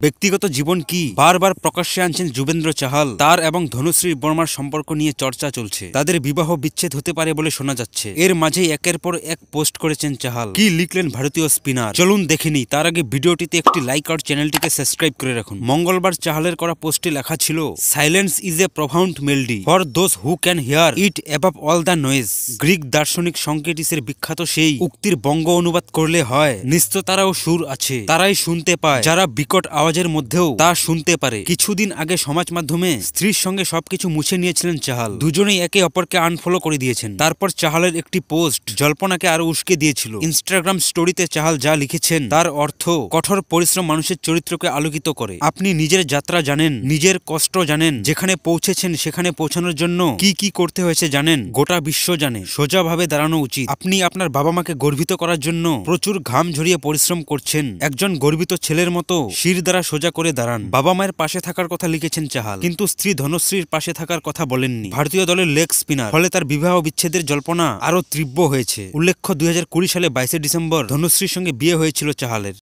ব্যক্তিগত জীবন কি বারবার প্রকাশ্যে আনছেন যুবেন্দ্র চাহাল। তার এবং ধনুশ্রী বর্মার সম্পর্ক নিয়ে চর্চা চলছে। তাদের বিবাহ বিচ্ছেদ হতে পারে বলে শোনা যাচ্ছে। এর মাঝেই একের পর এক পোস্ট করেছেন চাহাল। কি লিখলেন ভারতীয় স্পিনার, চলুন দেখেনি। তার আগে ভিডিওটিতে একটি লাইক আর চ্যানেলটিকে সাবস্ক্রাইব করে রাখুন। মঙ্গলবার চাহালের করা পোস্টে লেখা ছিল, silence is a profound melody for those who can here it above all the noise. Greek দার্শনিক সংকেটিসের বিখ্যাত সেই উক্তির বঙ্গ অনুবাদ করলে হয়, নিস্ততারাও সুর আছে, তারাই শুনতে পায় যারা বিকট আওয়াজের মধ্যেও তা শুনতে পারে। কিছুদিন আগে সমাজ মাধ্যমে স্ত্রীর সঙ্গে সবকিছু মুছে নিয়েছিলেন চাহাল। দুজনেই একে অপরকে আনফলো করে দিয়েছেন। তারপর চাহালের একটি পোস্ট জল্পনাকে আরো উস্কে দিয়েছিল। ইনস্টাগ্রাম স্টোরিতে চাহাল যা লিখেছেন তার অর্থ, কঠোর পরিশ্রম মানুষের চরিত্রকে আলোকিত করে। আপনি নিজের যাত্রা জানেন, নিজের কষ্ট জানেন, যেখানে পৌঁছেছেন সেখানে পৌঁছানোর জন্য কি কি করতে হয়েছে জানেন, গোটা বিশ্ব জানে। সোজাভাবে দাঁড়ানো উচিত। আপনি আপনার বাবা মাকে গর্বিত করার জন্য প্রচুর ঘাম ঝরিয়ে পরিশ্রম করছেন। একজন গর্বিত ছেলের মতো শির দ্বারা সোজা করে দাঁড়ান। বাবা মায়ের পাশে থাকার কথা লিখেছেন চাহাল, কিন্তু স্ত্রী ধনশ্রীর পাশে থাকার কথা বলেননি। ভারতীয় দলের লেগ স্পিনার, ফলে তার বিবাহ বিচ্ছেদের জল্পনা আরো তীব্র হয়েছে। উল্লেখ্য 2020 সালে 22 ডিসেম্বর ধনশ্রীর সঙ্গে বিয়ে হয়েছিল চাহালের।